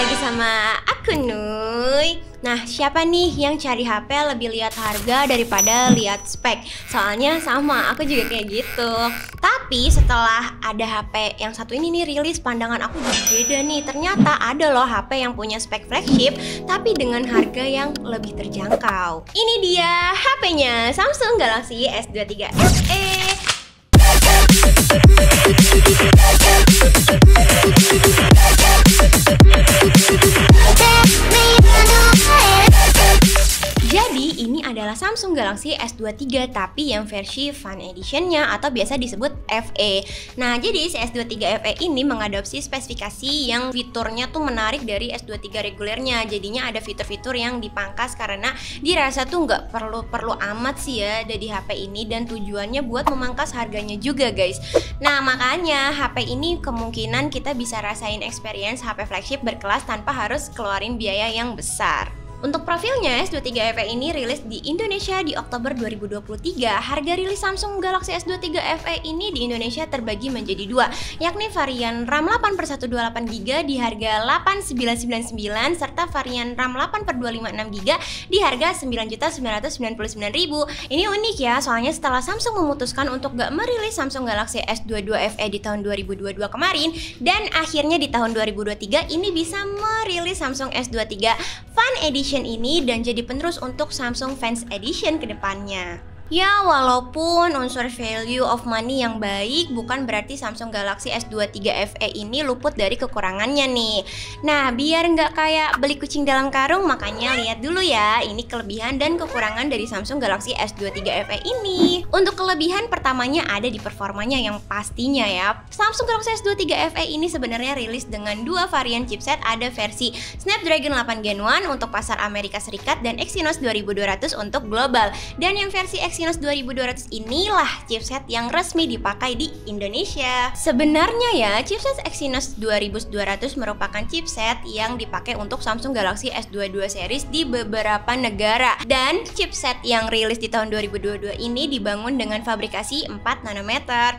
lagi sama aku Nuy. Nah, siapa nih yang cari HP lebih lihat harga daripada lihat spek? Soalnya sama, aku juga kayak gitu. Tapi setelah ada HP yang satu ini nih rilis, pandangan aku jadi beda nih. Ternyata ada loh HP yang punya spek flagship tapi dengan harga yang lebih terjangkau. Ini dia HP-nya, Samsung Galaxy S23 FE. Jadi ini adalah Samsung Galaxy S23 tapi yang versi Fun Edition-nya atau biasa disebut FE. Nah, jadi si S23 FE ini mengadopsi spesifikasi yang fiturnya tuh menarik dari S23 regulernya. Jadinya ada fitur-fitur yang dipangkas karena dirasa tuh nggak perlu amat sih ya ada di HP ini, dan tujuannya buat memangkas harganya juga guys. Nah, makanya HP ini kemungkinan kita bisa rasain experience HP flagship berkelas tanpa harus keluarin biaya yang besar. Untuk profilnya, S23 FE ini rilis di Indonesia di Oktober 2023. Harga rilis Samsung Galaxy S23 FE ini di Indonesia terbagi menjadi dua, yakni varian RAM 8/128GB di harga 8.999 serta varian RAM 8/256GB di harga 9.999.000. Ini unik ya, soalnya setelah Samsung memutuskan untuk gak merilis Samsung Galaxy S22 FE di tahun 2022 kemarin, dan akhirnya di tahun 2023 ini bisa merilis Samsung S23 Fun Edition ini dan jadi penerus untuk Samsung Fans Edition ke depannya. Ya, walaupun unsur value of money yang baik, bukan berarti Samsung Galaxy S23 FE ini luput dari kekurangannya nih. Nah, biar nggak kayak beli kucing dalam karung, makanya lihat dulu ya, ini kelebihan dan kekurangan dari Samsung Galaxy S23 FE ini. Untuk kelebihan pertamanya ada di performanya yang pastinya ya. Samsung Galaxy S23 FE ini sebenarnya rilis dengan dua varian chipset, ada versi Snapdragon 8 Gen 1 untuk pasar Amerika Serikat dan Exynos 2200 untuk global. Dan yang versi Exynos 2200 inilah chipset yang resmi dipakai di Indonesia. Sebenarnya ya, chipset Exynos 2200 merupakan chipset yang dipakai untuk Samsung Galaxy S22 series di beberapa negara. Dan chipset yang rilis di tahun 2022 ini dibangun dengan fabrikasi 4 nanometer.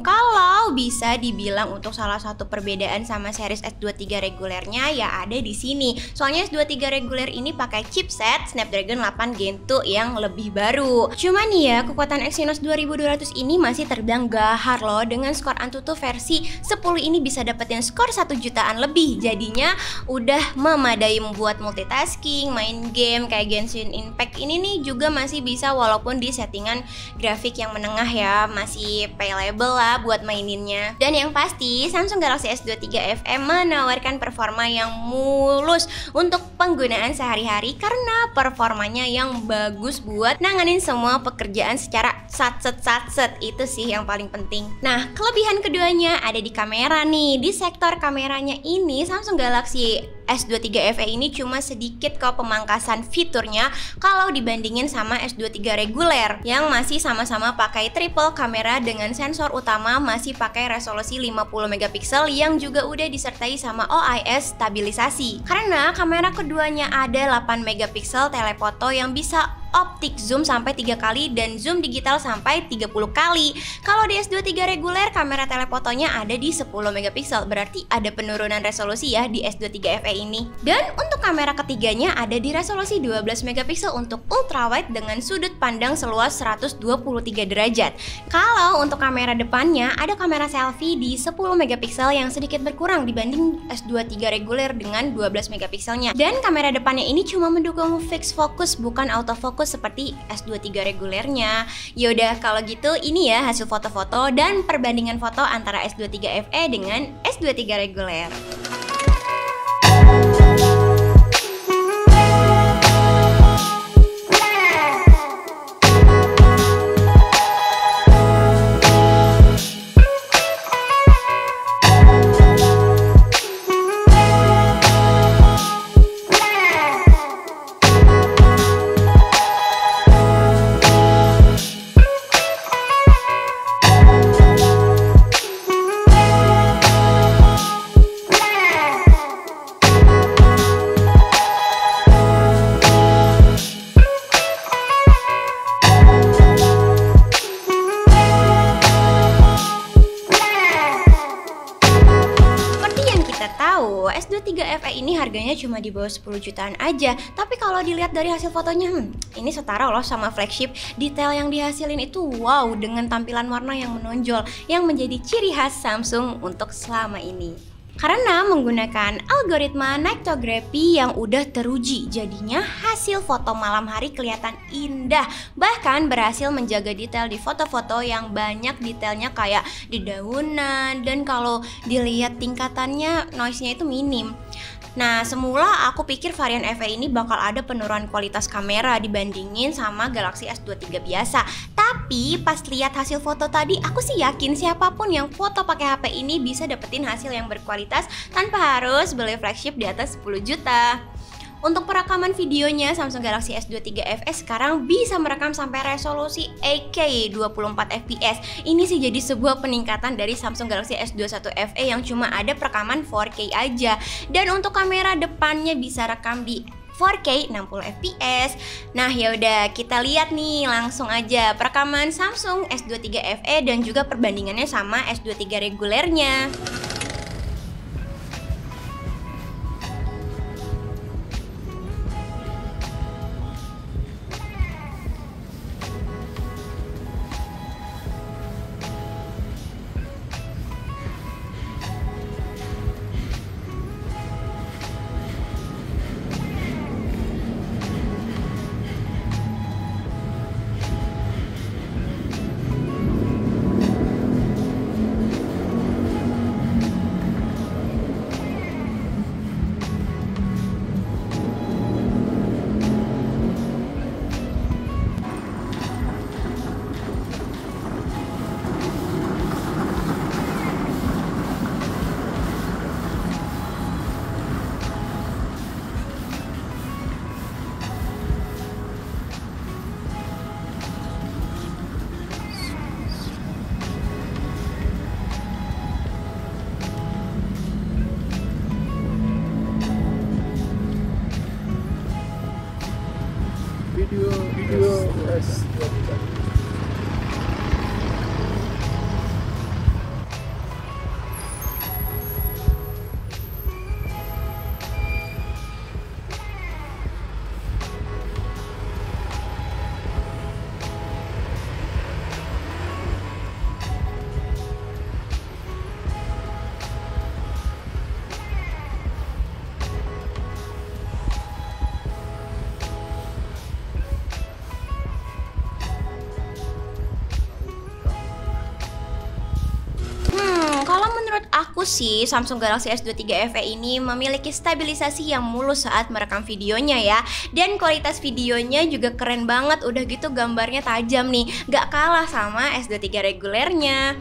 Kalau bisa dibilang untuk salah satu perbedaan sama series S23 regulernya ya ada di sini. Soalnya S23 reguler ini pakai chipset Snapdragon 8 Gen 2 yang lebih baru. Cuman ya, kekuatan Exynos 2200 ini masih terbilang gahar loh. Dengan skor Antutu versi 10 ini bisa dapetin skor 1 jutaan lebih. Jadinya udah memadai membuat multitasking, main game kayak Genshin Impact ini nih juga masih bisa walaupun di settingan grafik yang menengah ya, masih payable lah buat maininnya. Dan yang pasti Samsung Galaxy S23 FE menawarkan performa yang mulus untuk penggunaan sehari-hari karena performanya yang bagus buat nanganin semua pekerjaan secara satset itu sih yang paling penting. Nah, kelebihan keduanya ada di kamera nih. Di sektor kameranya ini Samsung Galaxy S23 FE ini cuma sedikit kok pemangkasan fiturnya kalau dibandingin sama S23 reguler yang masih sama-sama pakai triple kamera dengan sensor utama masih pakai resolusi 50 megapiksel yang juga udah disertai sama OIS stabilisasi. Karena kamera keduanya ada 8 megapiksel telefoto yang bisa optik zoom sampai 3 kali dan zoom digital sampai 30 kali. Kalau di S23 reguler kamera telefotonya ada di 10 megapiksel, berarti ada penurunan resolusi ya di S23 FE ini. Dan untuk kamera ketiganya ada di resolusi 12 megapiksel untuk ultrawide dengan sudut pandang seluas 123 derajat. Kalau untuk kamera depannya ada kamera selfie di 10 megapiksel yang sedikit berkurang dibanding S23 reguler dengan 12 megapikselnya. Dan kamera depannya ini cuma mendukung fixed focus bukan autofocus seperti S23 regulernya. Yaudah, kalau gitu ini ya hasil foto-foto dan perbandingan foto antara S23 FE dengan S23 reguler. tuh, S23 FE ini harganya cuma di bawah 10 jutaan aja. Tapi kalau dilihat dari hasil fotonya, ini setara loh sama flagship. Detail yang dihasilin itu wow, dengan tampilan warna yang menonjol, yang menjadi ciri khas Samsung untuk selama ini. Karena menggunakan algoritma Nightography yang udah teruji, jadinya hasil foto malam hari kelihatan indah. Bahkan berhasil menjaga detail di foto-foto yang banyak detailnya kayak di daunan, dan kalau dilihat tingkatannya noise-nya itu minim. Nah, semula aku pikir varian FE ini bakal ada penurunan kualitas kamera dibandingin sama Galaxy S23 biasa. Tapi pas lihat hasil foto tadi, aku sih yakin siapapun yang foto pakai HP ini bisa dapetin hasil yang berkualitas tanpa harus beli flagship di atas 10 juta. Untuk perekaman videonya, Samsung Galaxy S23 FE sekarang bisa merekam sampai resolusi 8K 24 fps. Ini sih jadi sebuah peningkatan dari Samsung Galaxy S21 FE yang cuma ada perekaman 4K aja. Dan untuk kamera depannya bisa rekam di 4K 60 fps. Nah, yaudah kita lihat nih langsung aja perekaman Samsung S23 FE dan juga perbandingannya sama S23 regulernya. Video S23. Kalau menurut aku sih, Samsung Galaxy S23 FE ini memiliki stabilisasi yang mulus saat merekam videonya ya. Dan kualitas videonya juga keren banget, udah gitu gambarnya tajam nih, gak kalah sama S23 regulernya.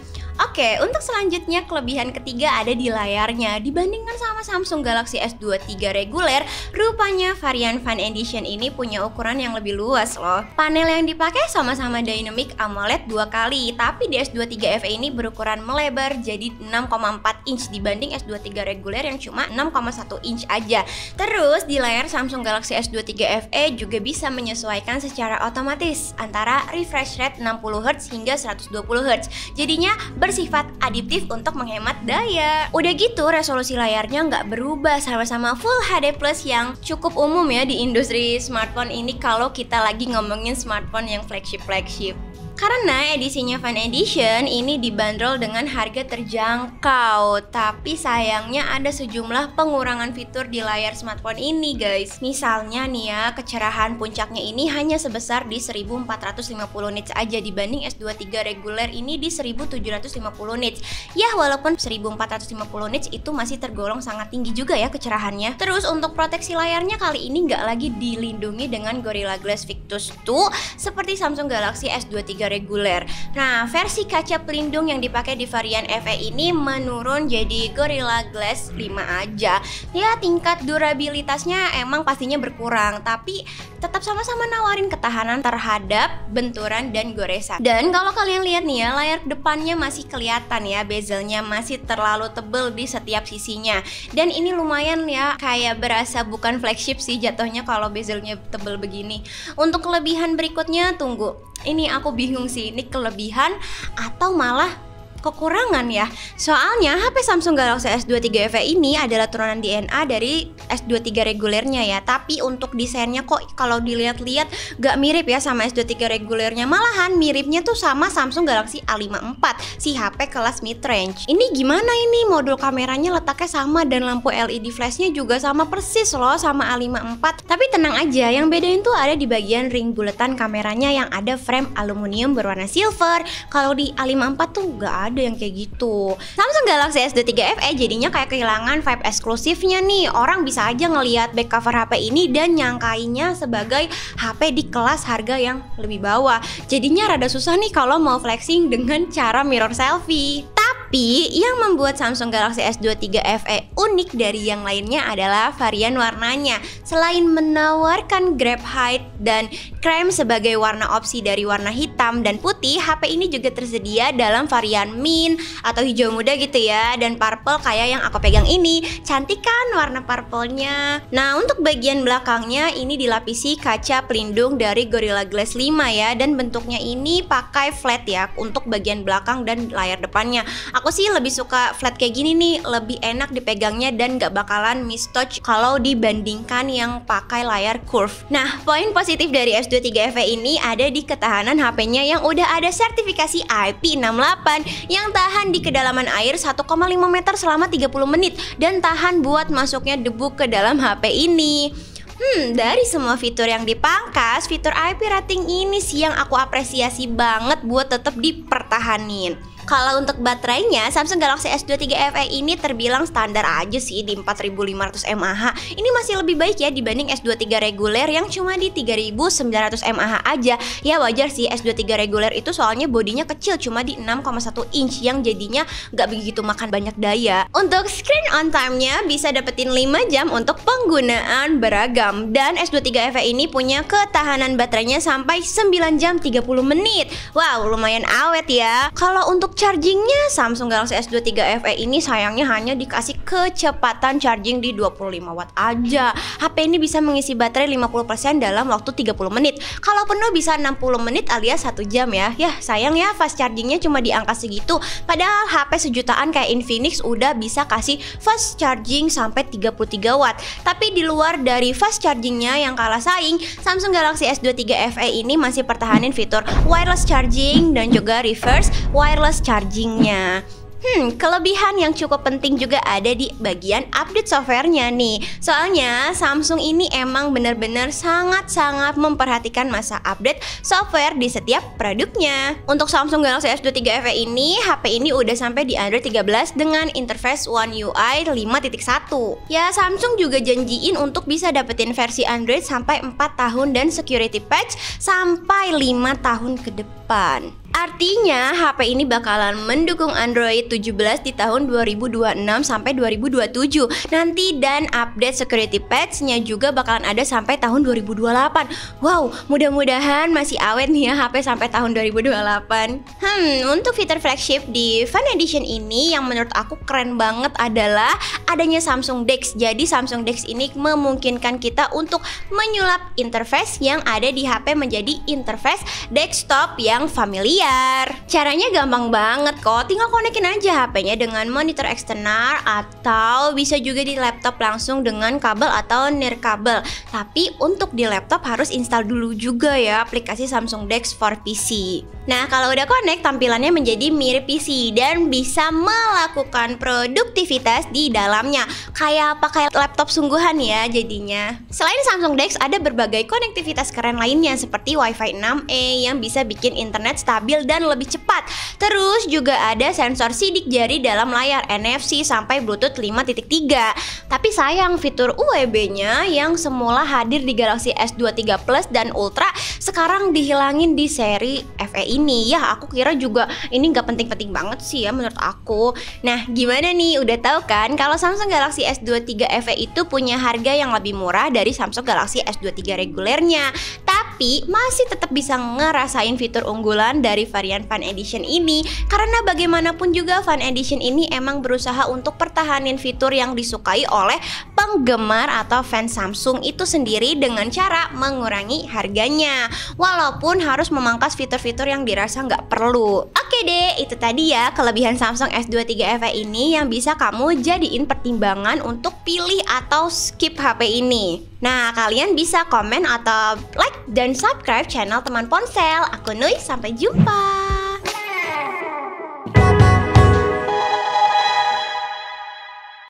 Oke, untuk selanjutnya kelebihan ketiga ada di layarnya. Dibandingkan sama Samsung Galaxy S23 reguler, rupanya varian Fan Edition ini punya ukuran yang lebih luas loh. Panel yang dipakai sama-sama Dynamic AMOLED 2 kali, tapi di S23 FE ini berukuran melebar jadi 6,4 inch dibanding S23 reguler yang cuma 6,1 inch aja. Terus di layar Samsung Galaxy S23 FE juga bisa menyesuaikan secara otomatis antara refresh rate 60Hz hingga 120Hz. Jadinya bersifat adaptif untuk menghemat daya. Udah gitu resolusi layarnya nggak berubah, sama-sama Full HD Plus yang cukup umum ya di industri smartphone ini kalau kita lagi ngomongin smartphone yang flagship. Karena edisinya Fan Edition ini dibanderol dengan harga terjangkau, tapi sayangnya ada sejumlah pengurangan fitur di layar smartphone ini guys. Misalnya nih ya, kecerahan puncaknya ini hanya sebesar di 1450 nits aja dibanding S23 reguler ini di 1750 nits. Ya walaupun 1450 nits itu masih tergolong sangat tinggi juga ya kecerahannya. Terus untuk proteksi layarnya kali ini nggak lagi dilindungi dengan Gorilla Glass Victus 2 seperti Samsung Galaxy S23 reguler. Nah, versi kaca pelindung yang dipakai di varian FE ini menurun jadi Gorilla Glass 5 aja. Ya, tingkat durabilitasnya emang pastinya berkurang, tapi tetap sama-sama nawarin ketahanan terhadap benturan dan goresan. Dan kalau kalian lihat nih ya, layar depannya masih kelihatan ya, bezelnya masih terlalu tebel di setiap sisinya. Dan ini lumayan ya, kayak berasa bukan flagship sih jatuhnya kalau bezelnya tebel begini. Untuk kelebihan berikutnya, tunggu. Ini aku bingung sih, ini kelebihan atau malah kekurangan ya. Soalnya HP Samsung Galaxy S23 FE ini adalah turunan DNA dari S23 regulernya ya. Tapi untuk desainnya kok kalau dilihat-lihat gak mirip ya sama S23 regulernya. Malahan miripnya tuh sama Samsung Galaxy A54, si HP kelas mid-range. Ini gimana ini? Modul kameranya letaknya sama dan lampu LED flashnya juga sama persis loh sama A54. Tapi tenang aja, yang bedain tuh ada di bagian ring buletan kameranya yang ada frame aluminium berwarna silver. Kalau di A54 tuh gak ada yang kayak gitu. Samsung Galaxy S23 FE jadinya kayak kehilangan vibe eksklusifnya nih. Orang bisa aja ngelihat back cover HP ini dan nyangkainya sebagai HP di kelas harga yang lebih bawah. Jadinya rada susah nih kalau mau flexing dengan cara mirror selfie. Tapi yang membuat Samsung Galaxy S23 FE unik dari yang lainnya adalah varian warnanya. Selain menawarkan graphite dan krem sebagai warna opsi dari warna hitam dan putih, HP ini juga tersedia dalam varian mint atau hijau muda gitu ya, dan purple kayak yang aku pegang ini. Cantik kan warna purple-nya. Nah, untuk bagian belakangnya ini dilapisi kaca pelindung dari Gorilla Glass 5 ya, dan bentuknya ini pakai flat ya untuk bagian belakang dan layar depannya. Aku sih lebih suka flat kayak gini nih, lebih enak dipegangnya dan gak bakalan mistouch kalau dibandingkan yang pakai layar curve. Nah, poin positif dari S23 FE ini ada di ketahanan HP-nya yang udah ada sertifikasi IP68 yang tahan di kedalaman air 1,5 meter selama 30 menit dan tahan buat masuknya debu ke dalam HP ini. Dari semua fitur yang dipangkas, fitur IP rating ini sih yang aku apresiasi banget buat tetap dipertahanin. Kalau untuk baterainya, Samsung Galaxy S23 FE ini terbilang standar aja sih di 4500 mAh. Ini masih lebih baik ya dibanding S23 reguler yang cuma di 3900 mAh aja. Ya wajar sih, S23 reguler itu soalnya bodinya kecil, cuma di 6,1 inch yang jadinya gak begitu makan banyak daya. Untuk screen on time-nya bisa dapetin 5 jam untuk penggunaan beragam. Dan S23 FE ini punya ketahanan baterainya sampai 9 jam 30 menit. Wow, lumayan awet ya. Kalau untuk chargingnya, Samsung Galaxy S23 FE ini sayangnya hanya dikasih kecepatan charging di 25 watt aja. HP ini bisa mengisi baterai 50% dalam waktu 30 menit. Kalau penuh bisa 60 menit alias 1 jam ya. Yah, sayang ya fast chargingnya cuma di angka segitu. Padahal HP sejutaan kayak Infinix udah bisa kasih fast charging sampai 33 watt. Tapi di luar dari fast chargingnya yang kalah saing, Samsung Galaxy S23 FE ini masih pertahanin fitur wireless charging dan juga reverse wireless chargingnya. Kelebihan yang cukup penting juga ada di bagian update softwarenya nih. Soalnya Samsung ini emang benar-benar sangat-sangat memperhatikan masa update software di setiap produknya. Untuk Samsung Galaxy S23 FE ini, HP ini udah sampai di Android 13 dengan interface One UI 5.1. Ya, Samsung juga janjiin untuk bisa dapetin versi Android sampai 4 tahun dan security patch sampai 5 tahun ke depan. Artinya HP ini bakalan mendukung Android 17 di tahun 2026 sampai 2027 nanti, dan update security patch-nya juga bakalan ada sampai tahun 2028. Wow, mudah-mudahan masih awet nih ya HP sampai tahun 2028. Untuk fitur flagship di Fan Edition ini yang menurut aku keren banget adalah adanya Samsung DeX. Jadi Samsung DeX ini memungkinkan kita untuk menyulap interface yang ada di HP menjadi interface desktop yang familiar. Caranya gampang banget kok, tinggal konekin aja HP-nya dengan monitor eksternal atau bisa juga di laptop langsung dengan kabel atau nirkabel. Tapi untuk di laptop harus install dulu juga ya aplikasi Samsung DeX for PC. Nah, kalau udah connect, tampilannya menjadi mirip PC dan bisa melakukan produktivitas di dalamnya kayak pakai laptop sungguhan ya jadinya. Selain Samsung DeX, ada berbagai konektivitas keren lainnya seperti Wi-Fi 6E yang bisa bikin internet stabil dan lebih cepat. Terus juga ada sensor sidik jari dalam layar, NFC sampai Bluetooth 5.3. Tapi sayang, fitur UWB-nya yang semula hadir di Galaxy S23 Plus dan Ultra sekarang dihilangin di seri FE ini. Ya, aku kira juga ini nggak penting-penting banget sih ya menurut aku. Nah, gimana nih? Udah tahu kan kalau Samsung Galaxy S23 FE itu punya harga yang lebih murah dari Samsung Galaxy S23 regulernya, tapi masih tetap bisa ngerasain fitur unggulan dari varian Fan Edition ini. Karena bagaimanapun juga Fan Edition ini emang berusaha untuk pertahanin fitur yang disukai oleh penggemar atau fans Samsung itu sendiri dengan cara mengurangi harganya, walaupun harus memangkas fitur-fitur yang dirasa nggak perlu. Oke deh, itu tadi ya kelebihan Samsung S23 FE ini yang bisa kamu jadiin pertimbangan untuk pilih atau skip HP ini. Nah, kalian bisa komen atau like dan subscribe channel Teman Ponsel. Aku Nuy, sampai jumpa.